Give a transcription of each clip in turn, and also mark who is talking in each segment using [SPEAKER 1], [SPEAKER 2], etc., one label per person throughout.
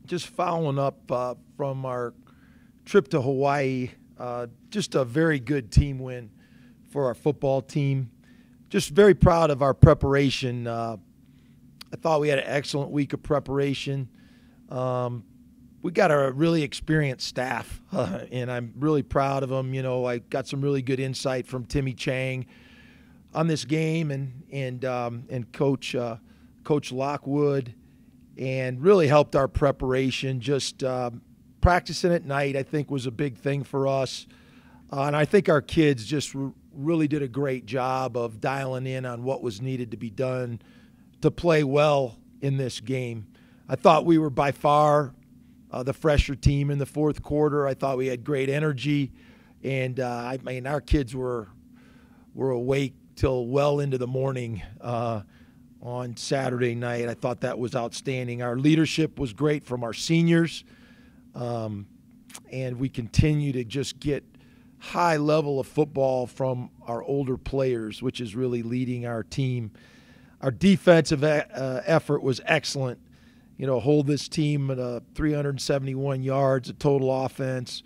[SPEAKER 1] just following up from our trip to Hawaii, just a very good team win for our football team. Just very proud of our preparation. I thought we had an excellent week of preparation. We got a really experienced staff, and I'm really proud of them. You know, I got some really good insight from Timmy Chang on this game, and Coach Lockwood, and really helped our preparation. Just practicing at night, I think, was a big thing for us, and I think our kids just really did a great job of dialing in on what was needed to be done to play well in this game. I thought we were by far the fresher team in the fourth quarter. I thought we had great energy, and I mean, our kids were awake till well into the morning on Saturday night. I thought that was outstanding. Our leadership was great from our seniors, and we continue to just get high level of football from our older players, which is really leading our team. Our defensive effort was excellent. You know, hold this team at 371 yards of total offense,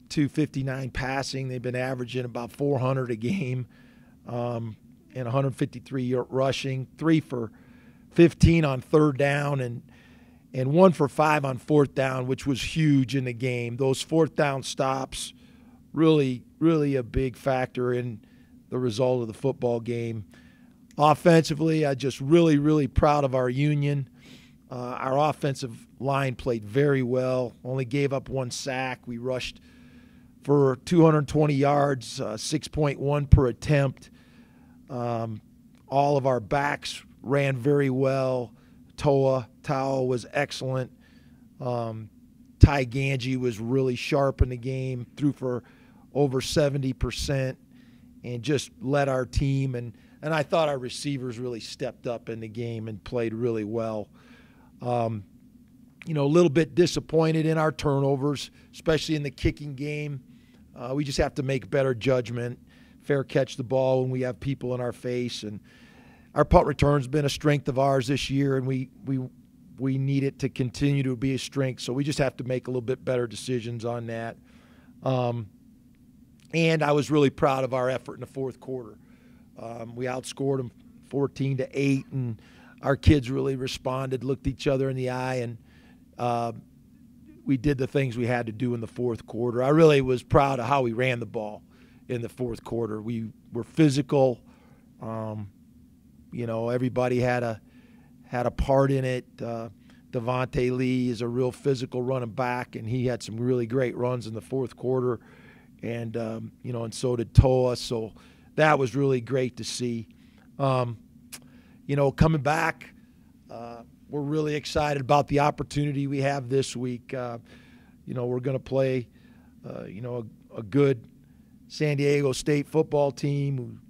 [SPEAKER 1] 259 passing. They've been averaging about 400 a game, and 153 rushing, 3 for 15 on third down, and 1 for 5 on fourth down, which was huge in the game. Those fourth down stops, really, really a big factor in the result of the football game. Offensively, I just really, really proud of our union. Our offensive line played very well, only gave up 1 sack. We rushed for 220 yards, 6.1 per attempt. All of our backs ran very well. Tao was excellent. Ty Ganji was really sharp in the game, threw for over 70%, and just led our team. And I thought our receivers really stepped up in the game and played really well. You know, a little bit disappointed in our turnovers, especially in the kicking game. We just have to make better judgment, fair catch the ball when we have people in our face. And our punt return's been a strength of ours this year, and we need it to continue to be a strength. So we just have to make a little bit better decisions on that. And I was really proud of our effort in the fourth quarter. We outscored them 14-8, and our kids really responded, looked each other in the eye, and we did the things we had to do in the fourth quarter. I really was proud of how we ran the ball in the fourth quarter. We were physical. You know, everybody had a part in it. Devontae Lee is a real physical running back, and he had some really great runs in the fourth quarter. And, you know, and so did Toa. So that was really great to see. You know, coming back, we're really excited about the opportunity we have this week. You know, we're going to play, you know, a good San Diego State football team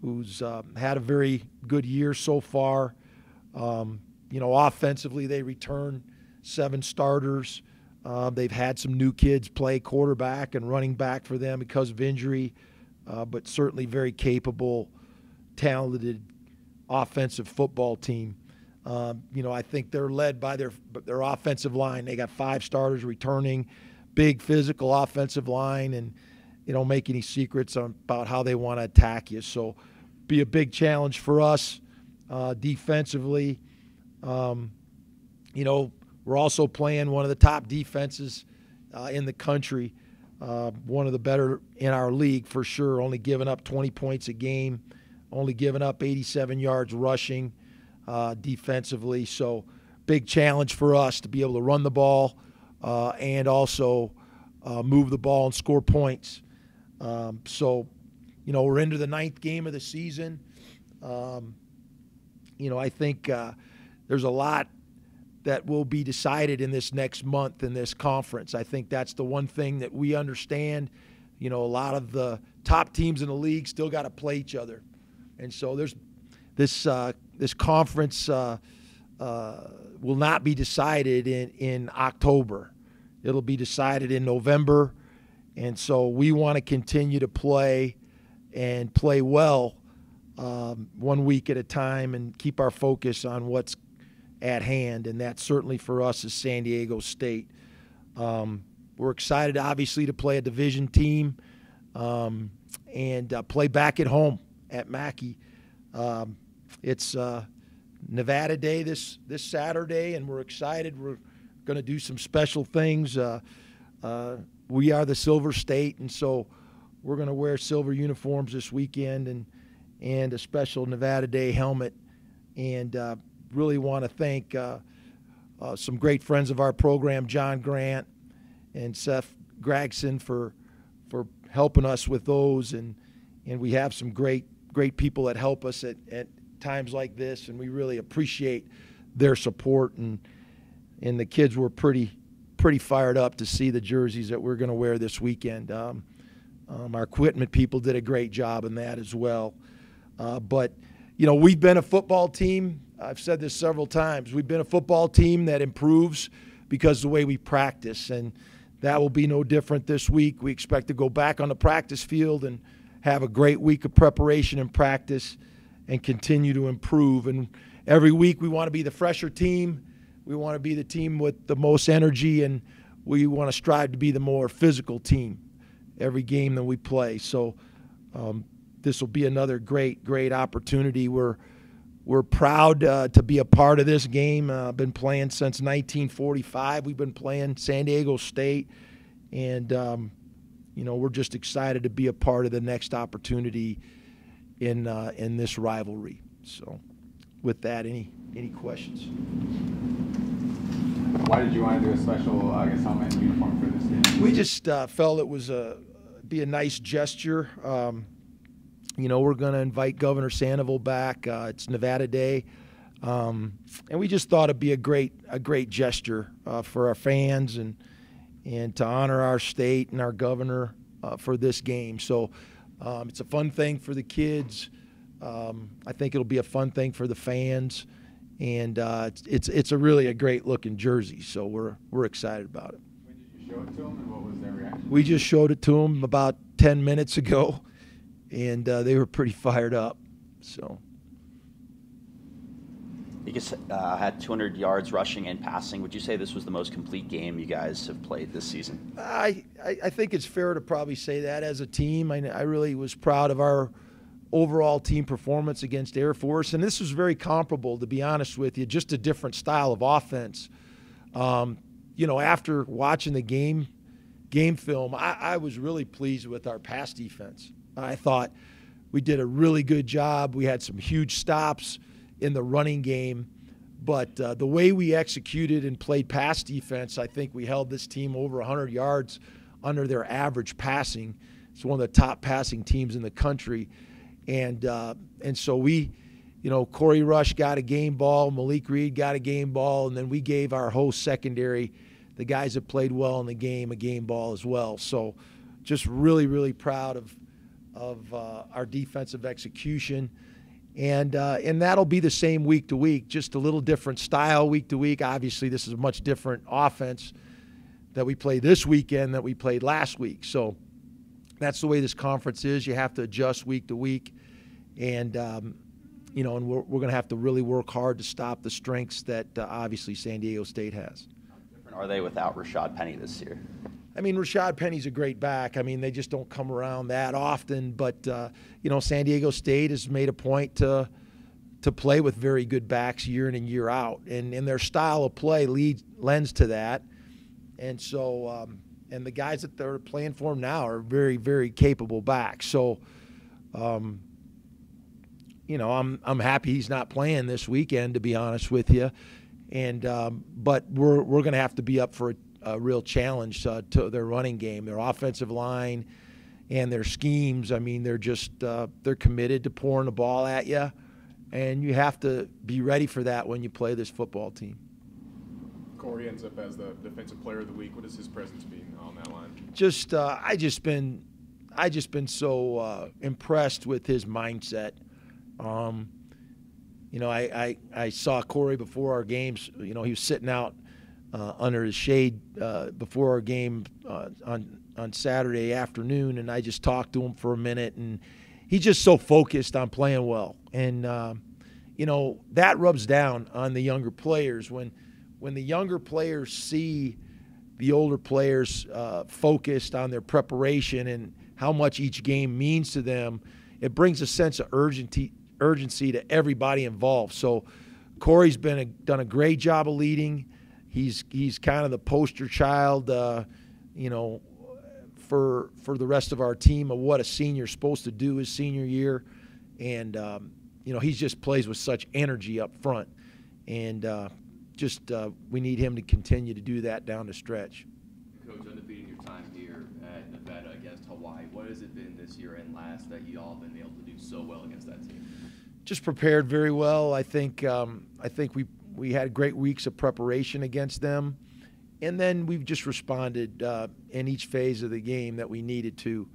[SPEAKER 1] who's had a very good year so far. You know, offensively, they return 7 starters. They've had some new kids play quarterback and running back for them because of injury, but certainly very capable, talented offensive football team. You know, I think they're led by their offensive line. They got 5 starters returning, big physical offensive line, and they don't make any secrets about how they want to attack you. So be a big challenge for us defensively. You know, we're also playing one of the top defenses in the country, one of the better in our league for sure, only giving up 20 points a game, only giving up 87 yards rushing defensively. So big challenge for us to be able to run the ball and also move the ball and score points. So, you know, we're into the 9th game of the season. You know, I think there's a lot that will be decided in this next month in this conference. I think that's the one thing that we understand. You know, a lot of the top teams in the league still got to play each other. And so there's this conference will not be decided in October. It'll be decided in November. And so we want to continue to play and play well 1 week at a time and keep our focus on what's at hand, and that certainly for us is San Diego State. We're excited, obviously, to play a division team and play back at home at Mackey. It's Nevada Day this Saturday, and we're excited. We're going to do some special things. We are the Silver State, and so we're going to wear silver uniforms this weekend and a special Nevada Day helmet. And really want to thank some great friends of our program, John Grant and Seth Gregson, for helping us with those. And we have some great people that help us at times like this, and we really appreciate their support. And the kids were pretty fired up to see the jerseys that we're going to wear this weekend. Our equipment people did a great job in that as well. But, we've been a football team. I've said this several times. We've been a football team that improves because of the way we practice, and that will be no different this week. We expect to go back on the practice field and have a great week of preparation and practice and continue to improve. And every week we want to be the fresher team. We want to be the team with the most energy, and we want to strive to be the more physical team every game that we play. So this will be another great opportunity. We're proud to be a part of this game. I've been playing since 1945. We've been playing San Diego State, and we're just excited to be a part of the next opportunity in this rivalry. So, with that, any questions?
[SPEAKER 2] Why did you want to do a special, helmet and uniform for this game?
[SPEAKER 1] We just felt it was be a nice gesture. We're going to invite Governor Sandoval back. It's Nevada Day, and we just thought it'd be a great gesture for our fans and to honor our state and our governor for this game. So it's a fun thing for the kids. I think it'll be a fun thing for the fans, and it's really a great looking jersey. So we're excited about it.
[SPEAKER 2] When did you show it to them, and what was their reaction?
[SPEAKER 1] We just showed it to them about 10 minutes ago. And they were pretty fired up. So
[SPEAKER 3] you guys had 200 yards rushing and passing. Would you say this was the most complete game you guys have played this season?
[SPEAKER 1] I think it's fair to probably say that as a team. I really was proud of our overall team performance against Air Force, and this was very comparable, to be honest with you, just a different style of offense. After watching the game film, I was really pleased with our pass defense. I thought we did a really good job. We had some huge stops in the running game. But the way we executed and played pass defense, I think we held this team over 100 yards under their average passing. It's one of the top passing teams in the country. And so we, Corey Rush got a game ball, Malik Reed got a game ball, and then we gave our whole secondary, the guys that played well in the game, a game ball as well. So just really proud of our defensive execution, and that'll be the same week to week, just a little different style week to week. Obviously, this is a much different offense that we play this weekend that we played last week. So that's the way this conference is. You have to adjust week to week, and and we're going to have to really work hard to stop the strengths that obviously San Diego State has.
[SPEAKER 3] How different are they without Rashad Penny this year?
[SPEAKER 1] Rashad Penny's a great back. They just don't come around that often. But, San Diego State has made a point to play with very good backs year in and year out. And their style of play lends to that. And so, and the guys that they're playing for now are very, very capable backs. So, I'm happy he's not playing this weekend, to be honest with you. And but we're going to have to be up for a real challenge to their running game, their offensive line, and their schemes. They're just they're committed to pouring the ball at you, and you have to be ready for that when you play this football team.
[SPEAKER 4] Corey ends up as the defensive player of the week. What does his presence mean on that line? I just been so impressed with his mindset. I saw Corey before our games. He was sitting out under his shade before our game on Saturday afternoon, and I just talked to him for a minute, and he's just so focused on playing well. And
[SPEAKER 1] that rubs down on the younger players. When the younger players see the older players focused on their preparation and how much each game means to them, it brings a sense of urgency to everybody involved. So Corey's done a great job of leading. He's kind of the poster child, for the rest of our team of what a senior's supposed to do his senior year. And, he just plays with such energy up front. And we need him to continue to do that down the stretch.
[SPEAKER 5] Coach, undefeated your time here at Nevada against Hawaii. What has it been this year and last that you all been able to do so well against that team?
[SPEAKER 1] Just prepared very well. I think we had great weeks of preparation against them, and then we've just responded in each phase of the game that we needed to.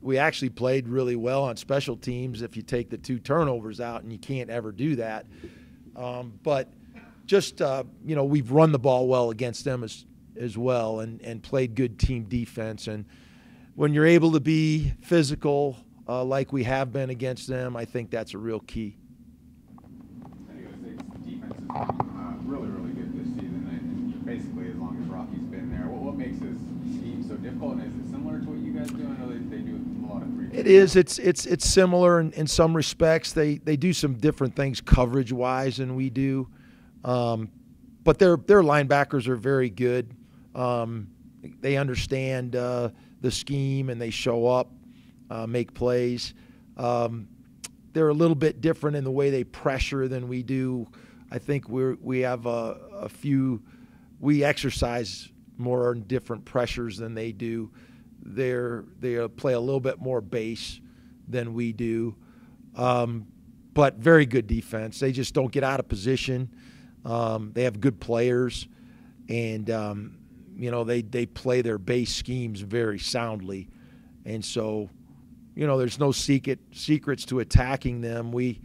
[SPEAKER 1] We actually played really well on special teams if you take the 2 turnovers out, and you can't ever do that. But just, we've run the ball well against them as well and played good team defense. And when you're able to be physical like we have been against them, I think that's a real key.
[SPEAKER 2] Defense has been really, really good this season, and basically as long as Rocky's been there. What makes this scheme so difficult, and is it similar to what you guys do? I know they do a lot of 3.
[SPEAKER 1] It is. It's similar in some respects. They do some different things coverage-wise than we do, but their linebackers are very good. They understand the scheme and they show up, make plays. They're a little bit different in the way they pressure than we do. I think we have we exercise more different pressures than they do. They play a little bit more base than we do, but very good defense. They just don't get out of position. They have good players, and they play their base schemes very soundly, and so there's no secrets to attacking them. We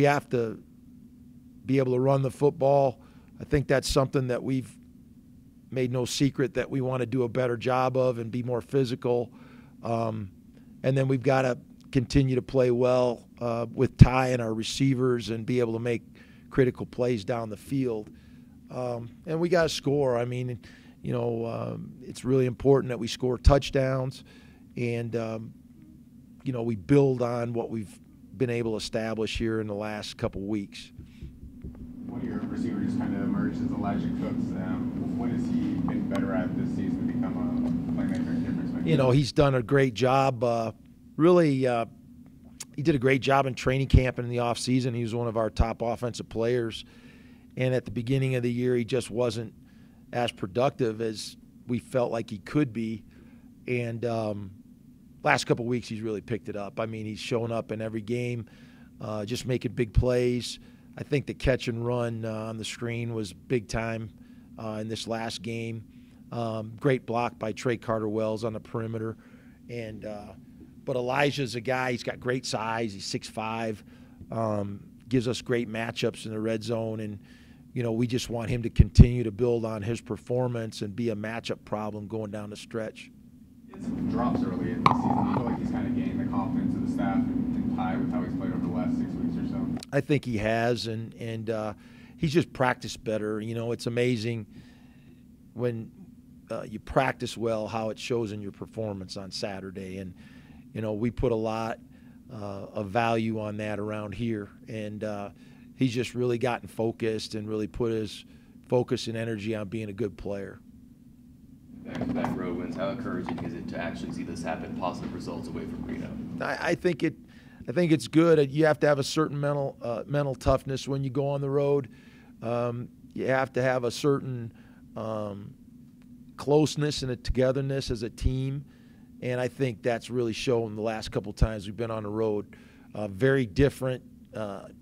[SPEAKER 1] have to be able to run the football. I think that's something that we've made no secret that we want to do a better job of and be more physical. And then we've got to continue to play well with Ty and our receivers and be able to make critical plays down the field. And we got to score. I mean, it's really important that we score touchdowns and, we build on what we've been able to establish here in the last couple of weeks.
[SPEAKER 2] One of your receivers just kind of emerged as Elijah Cooks. What has he been better at this season to become a playmaker and difference maker?
[SPEAKER 1] He's done a great job. He did a great job in training camp and in the offseason. He was one of our top offensive players. And at the beginning of the year, he just wasn't as productive as we felt like he could be. And last couple of weeks, he's really picked it up. I mean, he's shown up in every game, just making big plays. I think the catch and run on the screen was big time in this last game. Great block by Trey Carter-Wells on the perimeter. But Elijah's a guy, he's got great size. He's 6'5", gives us great matchups in the red zone. And, we just want him to continue to build on his performance and be a matchup problem going down the stretch.
[SPEAKER 2] Some drops early in the season. Do you feel like he's kind of gained the confidence of the staff and Ty with how he's played over the last 6 weeks or so?
[SPEAKER 1] I think he has, and he's just practiced better. It's amazing when you practice well how it shows in your performance on Saturday. And, we put a lot of value on that around here. And he's just really gotten focused and really put his focus and energy on being a good player.
[SPEAKER 5] Back-to-back road wins. How encouraging is it to actually see this happen? Positive results away from Reno.
[SPEAKER 1] I think it's good. You have to have a certain mental toughness when you go on the road. You have to have a certain closeness and a togetherness as a team, and I think that's really shown the last couple times we've been on the road. Very different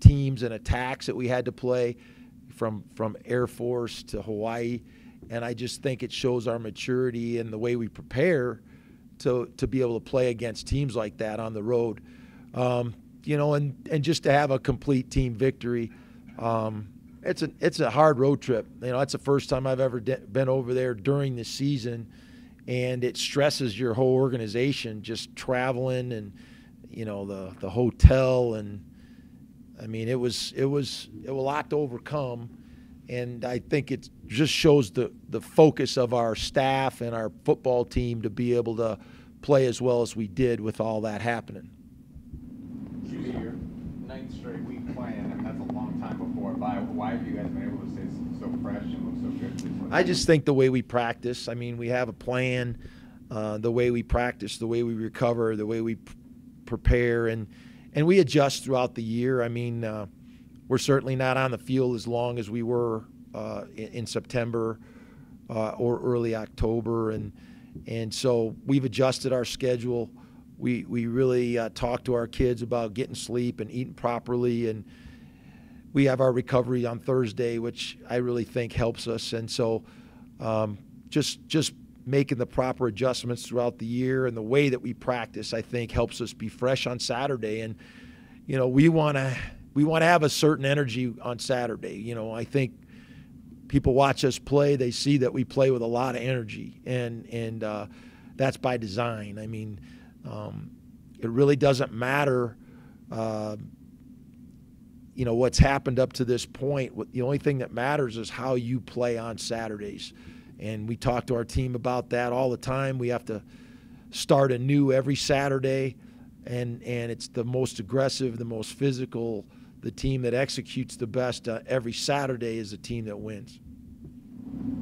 [SPEAKER 1] teams and attacks that we had to play from Air Force to Hawaii. And I just think it shows our maturity and the way we prepare to be able to play against teams like that on the road. And just to have a complete team victory. It's a hard road trip. It's the first time I've ever been over there during the season, and it stresses your whole organization just traveling and, the hotel and I mean, it was a lot to overcome, and I think it just shows the focus of our staff and our football team to be able to play as well as we did with all that happening.
[SPEAKER 2] Your ninth straight week playing, and that's a long time before. Why have you guys been able to stay so fresh and look so good?
[SPEAKER 1] I just think the way we practice. I mean, we have a plan. The way we practice, the way we recover, the way we prepare, and we adjust throughout the year. I mean, we're certainly not on the field as long as we were in September or early October, and so we've adjusted our schedule. We really talk to our kids about getting sleep and eating properly, and we have our recovery on Thursday, which I really think helps us. And so just making the proper adjustments throughout the year and the way that we practice, I think, helps us be fresh on Saturday. And we want to have a certain energy on Saturday. I think people watch us play, they see that we play with a lot of energy, and that's by design. I mean, it really doesn't matter what's happened up to this point. The only thing that matters is how you play on Saturdays. And we talk to our team about that all the time. We have to start anew every Saturday, and it's the most aggressive, the most physical, the team that executes the best every Saturday is the team that wins.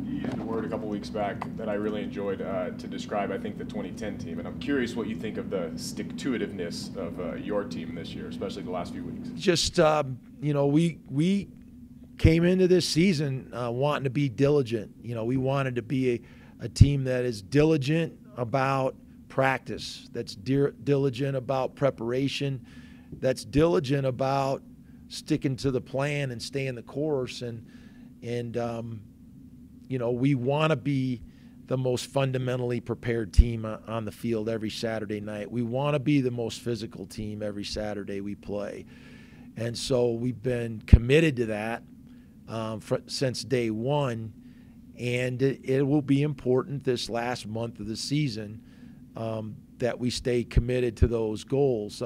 [SPEAKER 6] You used a word a couple weeks back that I really enjoyed to describe, I think, the 2010 team. And I'm curious what you think of the stick-to-itiveness of your team this year, especially the last few weeks.
[SPEAKER 1] Just, we came into this season wanting to be diligent. We wanted to be a team that is diligent about practice, that's diligent about preparation, that's diligent about sticking to the plan and staying the course. And we want to be the most fundamentally prepared team on the field every Saturday night. We want to be the most physical team every Saturday we play. And so we've been committed to that since day one, and it will be important this last month of the season that we stay committed to those goals.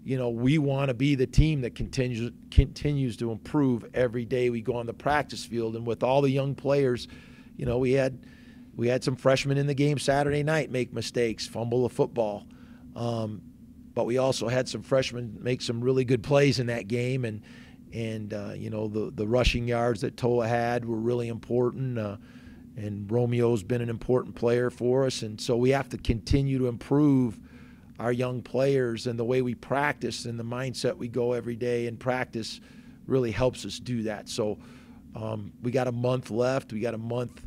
[SPEAKER 1] We want to be the team that continues to improve every day we go on the practice field. And with all the young players, we had some freshmen in the game Saturday night make mistakes, fumble the football, but we also had some freshmen make some really good plays in that game. And the rushing yards that Toa had were really important, and Romeo's been an important player for us. And so we have to continue to improve our young players, and the way we practice and the mindset we go every day in practice really helps us do that. So we got a month left. We got a month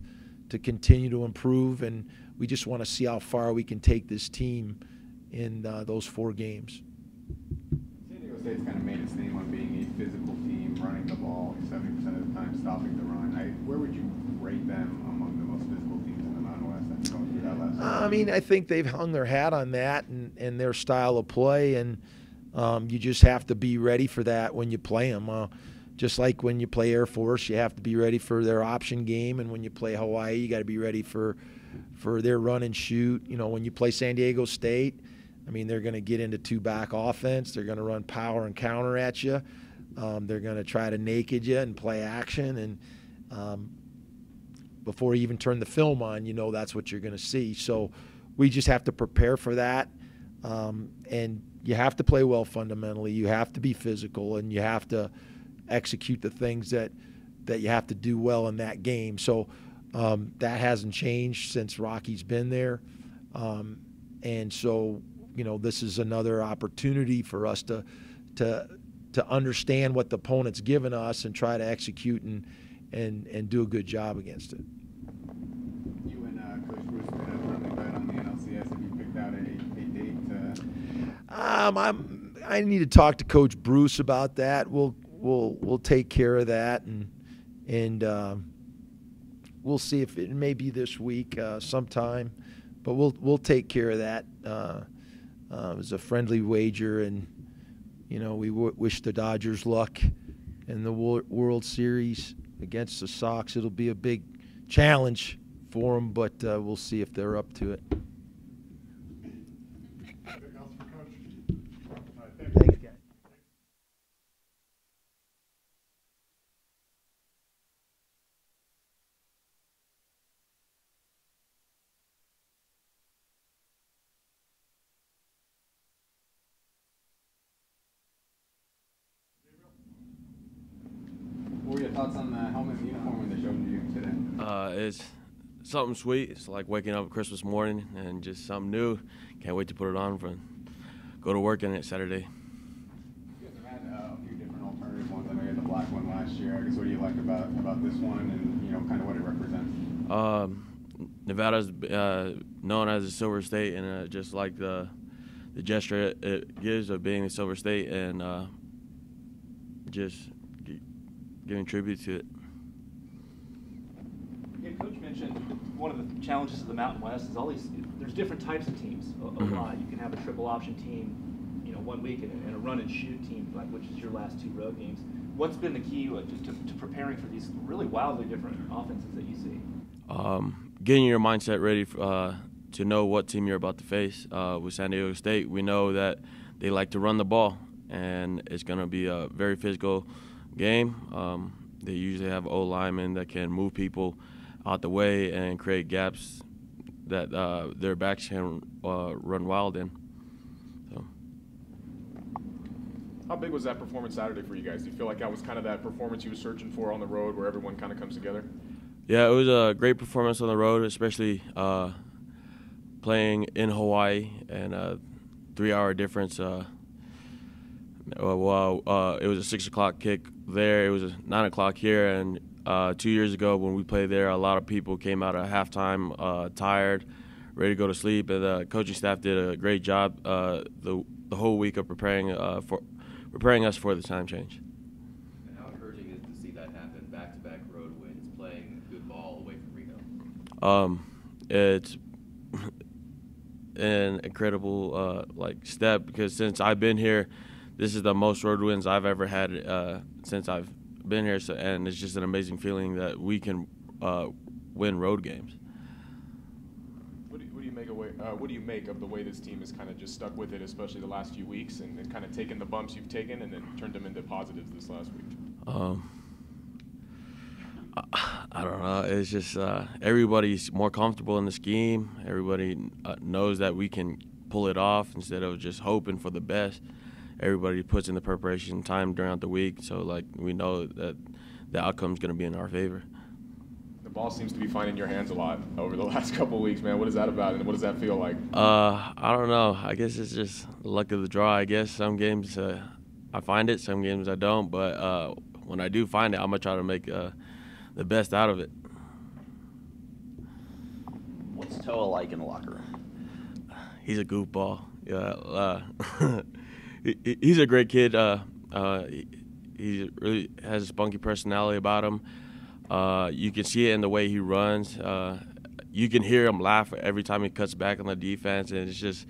[SPEAKER 1] to continue to improve, and we just want to see how far we can take this team in those 4 games.
[SPEAKER 2] San Diego State's kind of made its name on being a physical team, running the ball 70% of the time, stopping the run. Where would you rate them among the most physical teams in the Mountain West after going through that last season?
[SPEAKER 1] I mean, I think they've hung their hat on that and their style of play, and you just have to be ready for that when you play them. Just like when you play Air Force, you have to be ready for their option game, and when you play Hawaii, you got to be ready for their run and shoot. When you play San Diego State, I mean, they're going to get into 2-back offense. They're going to run power and counter at you. They're going to try to naked you and play action. And before you even turn the film on, that's what you're going to see. So we just have to prepare for that. And you have to play well fundamentally. You have to be physical, and you have to execute the things that you have to do well in that game. So that hasn't changed since Rocky's been there. And so, this is another opportunity for us to understand what the opponent's given us and try to execute and do a good job against it.
[SPEAKER 2] You and Coach Bruce made a friendly bet on the NLCS. Have you picked out a date?
[SPEAKER 1] I need to talk to Coach Bruce about that. We'll take care of that, and we'll see if it may be this week sometime, but we'll take care of that. It was a friendly wager, and we wish the Dodgers luck in the World Series against the Sox. It'll be a big challenge for them, but we'll see if they're up to it. Thanks, guys.
[SPEAKER 7] It's something sweet. It's like waking up Christmas morning and just something new. Can't wait to put it on for go to work in it Saturday.
[SPEAKER 2] You guys have had a few different alternative ones. I know you had the black one last year. I guess what do you like about this one and, you know, kind of what it represents?
[SPEAKER 7] Nevada's known as a Silver State, and just like the gesture it gives of being a Silver State and just giving tribute to it.
[SPEAKER 8] Yeah, Coach mentioned one of the challenges of the Mountain West is there's different types of teams a lot. You can have a triple option team, you know, 1 week and a run and shoot team, like which is your last 2 road games. What's been the key to preparing for these really wildly different offenses that you see?
[SPEAKER 7] Getting your mindset ready to know what team you're about to face. With San Diego State, we know that they like to run the ball, and it's going to be a very physical game. They usually have O linemen that can move people out the way and create gaps that their backs can run wild in. So.
[SPEAKER 6] How big was that performance Saturday for you guys? Do you feel like that was kind of that performance you were searching for on the road where everyone kind of comes together?
[SPEAKER 7] Yeah, it was a great performance on the road, especially playing in Hawaii and a 3-hour difference. It was a 6 o'clock kick there. It was a 9 o'clock here, and 2 years ago when we played there, a lot of people came out at halftime tired, ready to go to sleep, and the coaching staff did a great job the whole week of preparing us for the time change.
[SPEAKER 5] And how encouraging is it to see that happen, back-to-back road wins, playing good ball away from Reno?
[SPEAKER 7] It's an incredible step because since I've been here, this is the most road wins I've ever had since I've been here, and it's just an amazing feeling that we can win road games.
[SPEAKER 6] What do you make of the way this team has kind of just stuck with it, especially the last few weeks, and kind of taken the bumps you've taken and then turned them into positives this last week?
[SPEAKER 7] I don't know. It's just everybody's more comfortable in the scheme. Everybody knows that we can pull it off instead of just hoping for the best. Everybody puts in the preparation time throughout the week, so we know that the outcome is going to be in our favor.
[SPEAKER 6] The ball seems to be finding your hands a lot over the last couple of weeks, man. What is that about, and what does that feel like?
[SPEAKER 7] I don't know. I guess it's just the luck of the draw. I guess some games I find it, some games I don't. But when I do find it, I'm gonna try to make the best out of it.
[SPEAKER 3] What's Toa like in the locker room?
[SPEAKER 7] He's a goofball. Yeah. He's a great kid. He really has a spunky personality about him. You can see it in the way he runs. You can hear him laugh every time he cuts back on the defense, and it's just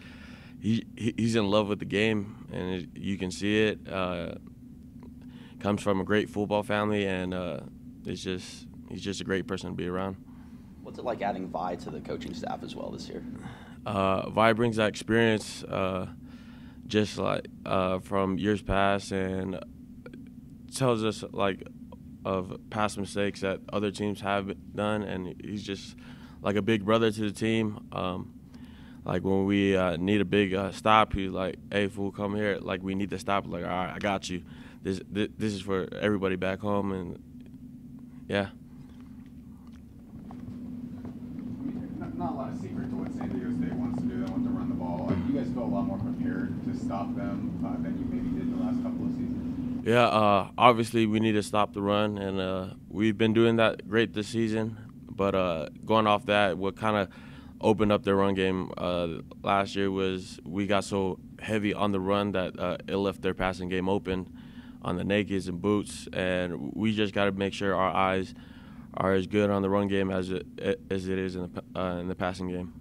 [SPEAKER 7] he's in love with the game, and you can see it. Comes from a great football family, and he's just a great person to be around.
[SPEAKER 3] What's it like adding Vi to the coaching staff as well this year?
[SPEAKER 7] Vi brings that experience. Just like from years past, and tells us of past mistakes that other teams have done, and he's just like a big brother to the team. Like when we need a big stop, he's like, "Hey, fool, come here! Like we need to stop." Like, all right, I got you. This is for everybody back home, and yeah.
[SPEAKER 2] Not a lot of secret to what San Diego State wants to do. They want to run the ball. You guys feel a lot more prepared to stop them than you maybe did the last couple of seasons?
[SPEAKER 7] Yeah, obviously we need to stop the run, and we've been doing that great this season. But going off that, what kind of opened up the run game last year was we got so heavy on the run that it left their passing game open on the nakeds and boots, and we just got to make sure our eyes are as good on the run game as it is in the passing game.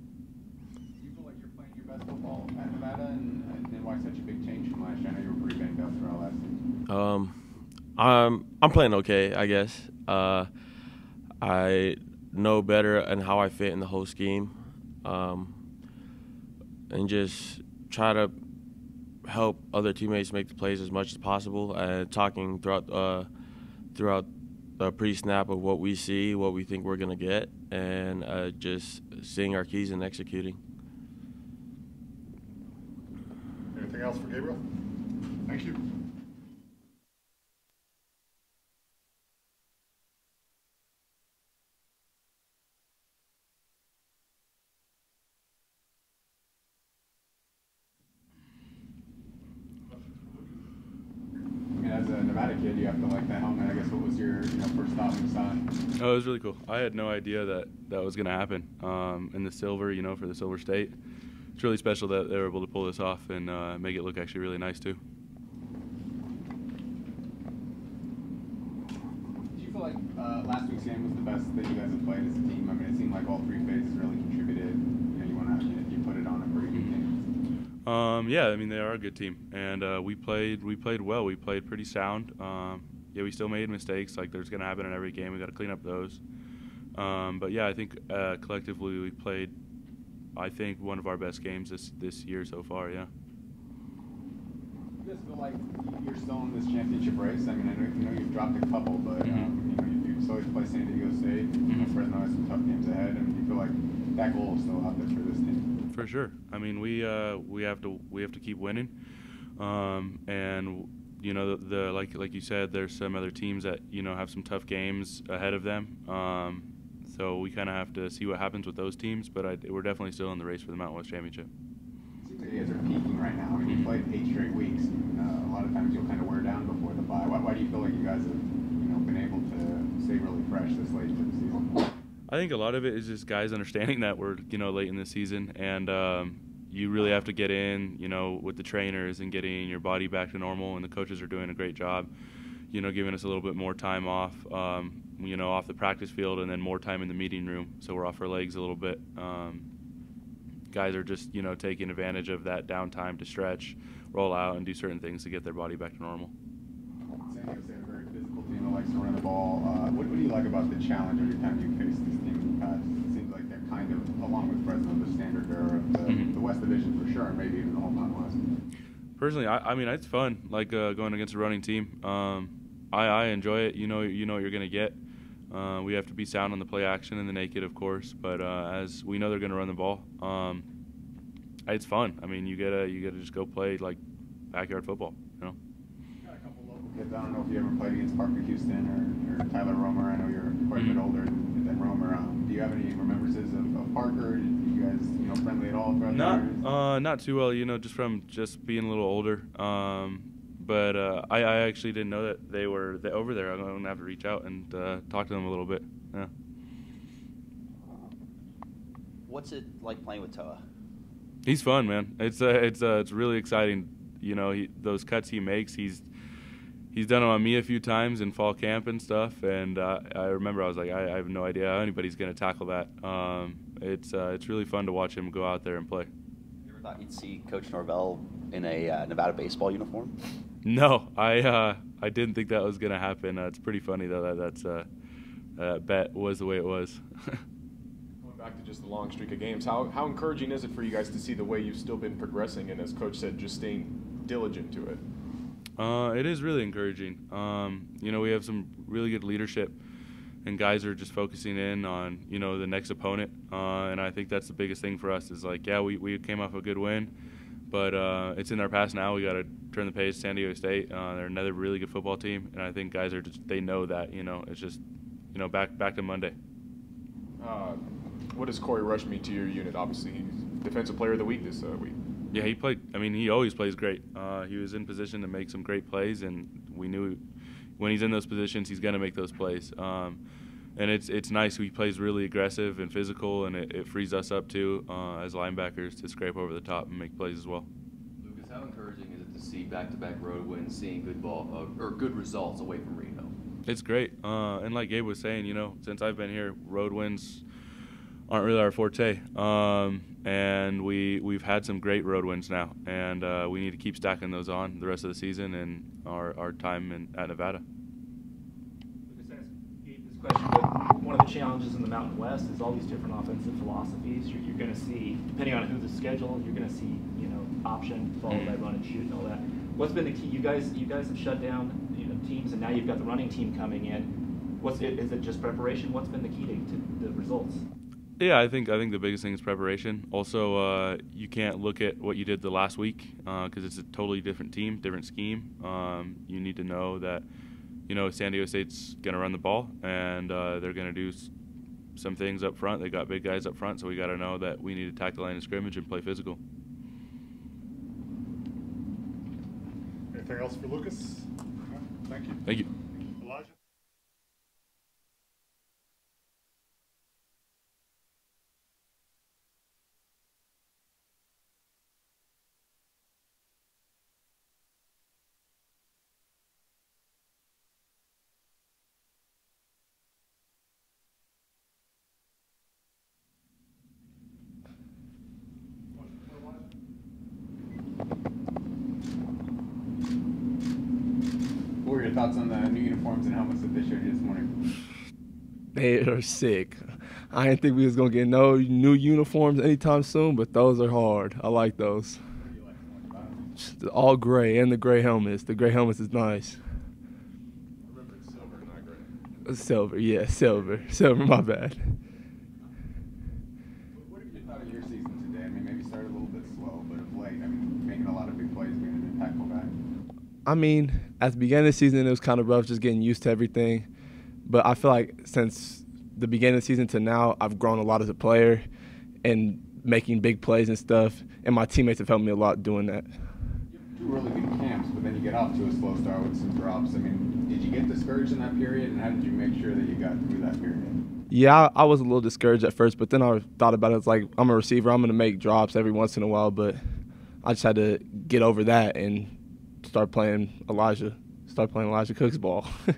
[SPEAKER 2] Do you feel like you're playing your best football at Nevada, and why such a big change from last year? I know you were pretty banged up throughout last season.
[SPEAKER 7] I'm playing okay, I guess. I know better and how I fit in the whole scheme, and just try to help other teammates make the plays as much as possible. And talking throughout the pre-snap of what we see, what we think we're going to get, and just seeing our keys and executing.
[SPEAKER 9] Anything else for Gabriel? Thank you.
[SPEAKER 10] Oh, it was really cool. I had no idea that was going to happen. And the silver, for the Silver State, it's really special that they were able to pull this off and make it look actually really nice too.
[SPEAKER 2] Do you feel like last week's game was the best that you guys have played as a team? I mean, it seemed like all three phases really contributed. You put it on a pretty good team.
[SPEAKER 10] Yeah, I mean they are a good team, and we played well. We played pretty sound. Yeah, we still made mistakes. Like there's going to happen in every game. We got to clean up those. But yeah, I think collectively we played, I think, one of our best games this year so far. Yeah.
[SPEAKER 2] You guys feel like you're still in this championship race? I mean, I know you've dropped a couple, but you still play San Diego State. Fresno has some tough games ahead, and you feel like that goal is still out there for this team.
[SPEAKER 10] For sure. I mean, we have to keep winning, and like you said, there's some other teams that have some tough games ahead of them. So we kind of have to see what happens with those teams, but we're definitely still in the race for the Mountain West Championship.
[SPEAKER 2] It seems like you guys are peaking right now. I mean, you played 8 straight weeks. A lot of times you'll kind of wear down before the bye. Why do you feel like you guys have been able to stay really fresh this late into the season?
[SPEAKER 10] I think a lot of it is just guys understanding that we're late in the season, and you really have to get in with the trainers and getting your body back to normal, and the coaches are doing a great job giving us a little bit more time off off the practice field, and then more time in the meeting room, so we're off our legs a little bit. Guys are just taking advantage of that downtime to stretch, roll out, and do certain things to get their body back to normal.
[SPEAKER 2] San Diego State, a very physical team that likes to run the ball. What do you like about the challenge every time you face this team in the past? It seems like they're kind of, along with Fresno, the standard bearer of the West Division for sure, and maybe even the whole Mountain West.
[SPEAKER 10] Personally, I mean, it's fun, like going against a running team. I enjoy it. You know what you're going to get. We have to be sound on the play action and the naked, of course, but as we know they're going to run the ball, it's fun. I mean, you gotta just go play like backyard football,
[SPEAKER 2] Got a couple local kids. I don't know if you ever played against Parker Houston or Tyler Romer. I know you're quite a bit older than Romer. Do you have any remembrances of Parker? Did you guys friendly at all throughout the years?
[SPEAKER 10] Not too well. Just from being a little older. But I actually didn't know that they were over there. I'm going to have to reach out and talk to them a little bit. Yeah.
[SPEAKER 3] What's it like playing with Toa?
[SPEAKER 10] He's fun, man. It's really exciting. Those cuts he makes, he's done them on me a few times in fall camp and stuff. And I remember I was like, I have no idea how anybody's going to tackle that. It's really fun to watch him go out there and play.
[SPEAKER 3] You ever thought you'd see Coach Norvell in a Nevada baseball uniform?
[SPEAKER 10] No, I didn't think that was going to happen. It's pretty funny though that bet was the way it was.
[SPEAKER 6] Going back to just the long streak of games, how encouraging is it for you guys to see the way you've still been progressing and, as Coach said, just staying diligent to it?
[SPEAKER 10] It is really encouraging. We have some really good leadership, and guys are just focusing in on the next opponent, and I think that's the biggest thing for us. Is like, yeah, we came off a good win, but it's in our past now. We got to turn the page. San Diego State, they're another really good football team, and I think guys they know that. It's just back to Monday.
[SPEAKER 6] What does Corey Rush mean to your unit? Obviously, he's Defensive Player of the Week this week.
[SPEAKER 10] Yeah, he played. I mean, he always plays great. He was in position to make some great plays, and we knew when he's in those positions, he's going to make those plays. And it's nice. He plays really aggressive and physical, and it frees us up too as linebackers to scrape over the top and make plays as well.
[SPEAKER 5] Lucas, how encouraging is it to see back-to-back road wins, seeing good ball or good results away from Reno?
[SPEAKER 10] It's great, and like Gabe was saying, since I've been here, road wins aren't really our forte. And we've had some great road wins now, and we need to keep stacking those on the rest of the season and our time at Nevada.
[SPEAKER 8] Lucas asked Gabe this question, but one of the challenges in the Mountain West is all these different offensive philosophies. You're going to see, depending on who's the schedule, you're going to see option followed by run and shoot and all that. What's been the key? You guys have shut down teams, and now you've got the running team coming in. Is it just preparation? What's been the key to the results?
[SPEAKER 10] Yeah, I think the biggest thing is preparation. Also, you can't look at what you did the last week because it's a totally different team, different scheme. You need to know that San Diego State's going to run the ball, and they're going to do some things up front. They got big guys up front, so we got to know that we need to attack the line of scrimmage and play physical.
[SPEAKER 9] Anything else for Lucas? Thank you.
[SPEAKER 10] Thank you.
[SPEAKER 2] your thoughts on the new uniforms and helmets that they showed you this morning?
[SPEAKER 11] They are sick. I didn't think we was going to get no new uniforms anytime soon, but those are hard. I like those.
[SPEAKER 2] What do you like so much about them?
[SPEAKER 11] All gray, and the gray helmets. The gray helmets is nice.
[SPEAKER 6] I remember it's silver, not gray.
[SPEAKER 11] Silver, yeah, silver. Silver, my bad.
[SPEAKER 2] What have you thought of your season today? I mean, maybe started a little bit slow, but of late, I mean, making a lot of big plays, being an impactful guy.
[SPEAKER 11] I mean, at the beginning of the season, it was kind of rough just getting used to everything. But I feel like since the beginning of the season to now, I've grown a lot as a player and making big plays and stuff. And my teammates have helped me a lot doing that.
[SPEAKER 2] You have 2 really good camps, but then you get off to a slow start with some drops. I mean, did you get discouraged in that period, and how did you make sure that you got through that period?
[SPEAKER 11] Yeah, I was a little discouraged at first, but then I thought about it. It's like, I'm a receiver. I'm going to make drops every once in a while, but I just had to get over that and start playing Elijah Cook's ball.
[SPEAKER 2] You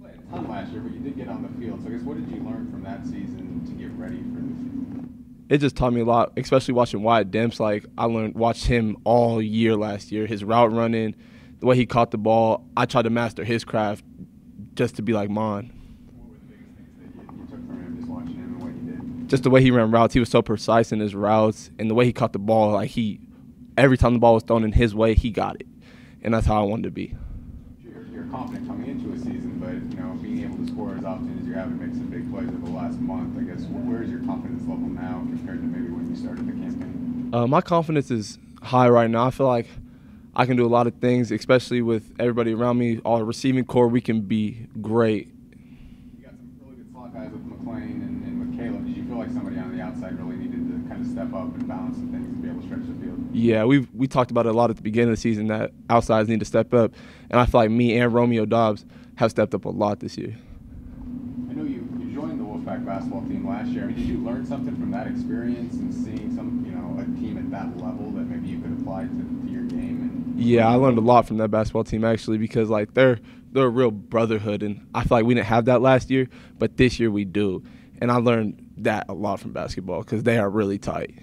[SPEAKER 2] played a ton last year, but you did get on the field. So I guess what did you learn from that season to get ready for this season?
[SPEAKER 11] It just taught me a lot, especially watching Wyatt Demps. Like, watched him all year last year. His route running, the way he caught the ball. I tried to master his craft just to be like mine.
[SPEAKER 2] What were the biggest things that you took from him, just watching him and what he did?
[SPEAKER 11] Just the way he ran routes. He was so precise in his routes, and the way he caught the ball. Like, every time the ball was thrown in his way, he got it. And that's how I wanted to be.
[SPEAKER 2] You're confident coming into a season, but being able to score as often as you have and make some big plays over the last month, I guess, where is your confidence level now compared to maybe when you started the campaign?
[SPEAKER 11] My confidence is high right now. I feel like I can do a lot of things, especially with everybody around me. Our receiving core, we can be great.
[SPEAKER 2] You got some really good slot guys with McClain and with Caleb. Did you feel like somebody on the outside really needed to kind of step up and balance some things and be able to stretch the field?
[SPEAKER 11] Yeah, we talked about it a lot at the beginning of the season that outsides need to step up, and I feel like me and Romeo Dobbs have stepped up a lot this year.
[SPEAKER 2] I know you joined the Wolfpack basketball team last year. I mean, did you learn something from that experience and seeing a team at that level that maybe you could apply to your game?
[SPEAKER 11] Yeah, I learned a lot from that basketball team actually, because like they're a real brotherhood, and I feel like we didn't have that last year, but this year we do, and I learned that a lot from basketball because they are really tight.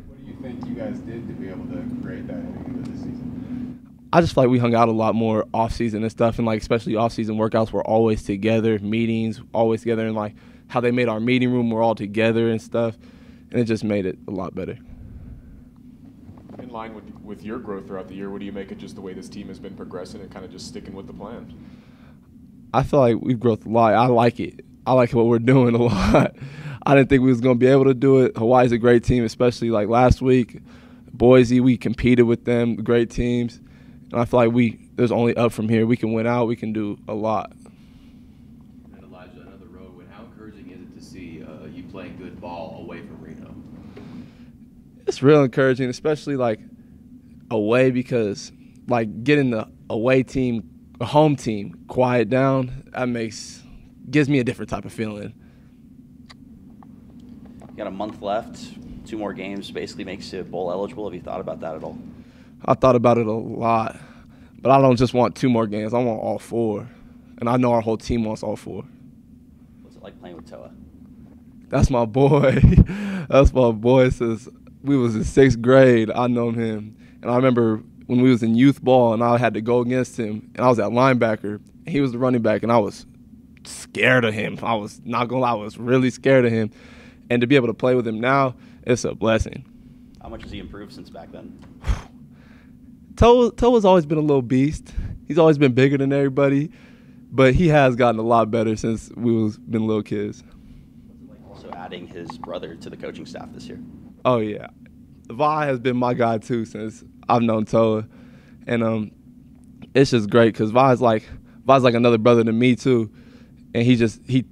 [SPEAKER 2] What do you think you guys did to be able to create that heading into this season?
[SPEAKER 11] I just feel like we hung out a lot more off season and stuff, and like especially off season workouts, we're always together, meetings always together, and like how they made our meeting room, we're all together and stuff, and it just made it a lot better.
[SPEAKER 6] In line with your growth throughout the year, what do you make of just the way this team has been progressing and kind of just sticking with the plan?
[SPEAKER 11] I feel like we've grown a lot. I like it. I like what we're doing a lot. I didn't think we was going to be able to do it. Hawaii's a great team, especially like last week. Boise, we competed with them, great teams. And I feel like there's only up from here. We can win out. We can do a lot.
[SPEAKER 5] And Elijah, another road win. How encouraging is it to see you playing good ball away from Reno?
[SPEAKER 11] It's real encouraging, especially like away, because like getting the away team, a home team, quiet down, gives me a different type of feeling.
[SPEAKER 3] You got a month left, 2 more games, basically makes you bowl eligible. Have you thought about that at all?
[SPEAKER 11] I thought about it a lot, but I don't just want 2 more games. I want all 4, and I know our whole team wants all 4.
[SPEAKER 3] What's it like playing with Toa?
[SPEAKER 11] That's my boy. That's my boy. Since we was in 6th grade, I known him, and I remember when we was in youth ball, and I had to go against him, and I was at linebacker, and he was the running back, and I was scared of him. I was not gonna lie, I was really scared of him, and to be able to play with him now, it's a blessing.
[SPEAKER 3] How much has he improved since back then?
[SPEAKER 11] Toa's always been a little beast. He's always been bigger than everybody, but he has gotten a lot better since been little kids.
[SPEAKER 3] What's it like also adding his brother to the coaching staff this year?
[SPEAKER 11] Oh yeah, Vi has been my guy too since I've known Toa, and it's just great because Vi's like another brother to me too, and he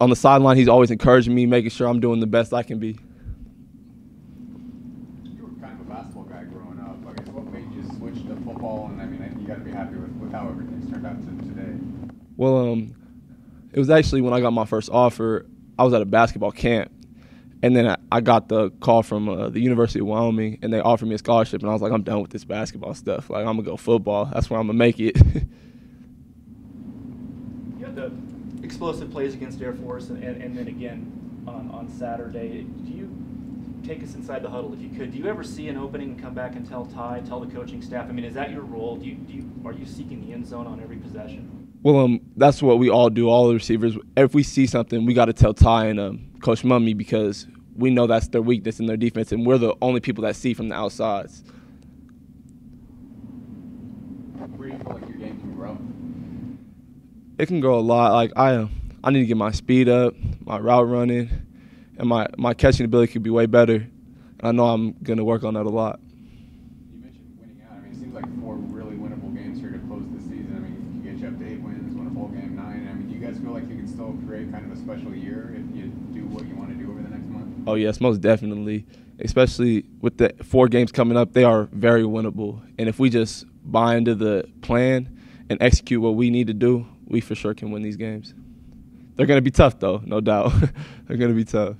[SPEAKER 11] on the sideline he's always encouraging me, making sure I'm doing the best I can be.
[SPEAKER 2] You were kind of a basketball guy growing up. I guess what made you switch to football? And I mean, you got to be happy with how everything's turned out to today.
[SPEAKER 11] Well, it was actually when I got my first offer, I was at a basketball camp, and then I got the call from the University of Wyoming, and they offered me a scholarship, and I was like, I'm done with this basketball stuff. Like, I'm going to go football. That's where I'm going to make it.
[SPEAKER 8] You had the explosive plays against Air Force and then again on Saturday. Do you take us inside the huddle if you could? Do you ever see an opening and come back and tell the coaching staff? I mean, is that your role? Are you seeking the end zone on every possession?
[SPEAKER 11] Well, that's what we all do, all the receivers. If we see something, we got to tell Ty and Coach Mummy, because we know that's their weakness in their defense, and we're the only people that see from the outsides.
[SPEAKER 2] Where do you feel like your game can grow?
[SPEAKER 11] It can grow a lot. Like I need to get my speed up, my route running, and my catching ability could be way better. And I know I'm going to work on that a lot.
[SPEAKER 2] You mentioned winning out. I mean, it seems like 4 really winnable games here to close the season. I mean, you can get you up to 8 wins, win a bowl game, 9. I mean, do you guys feel like you can still create kind of a special year if you do what you want to do over the next month?
[SPEAKER 11] Oh, yes, most definitely. Especially with the 4 games coming up, they are very winnable. And if we just buy into the plan and execute what we need to do, we for sure can win these games. They're going to be tough, though, no doubt. They're going to be tough.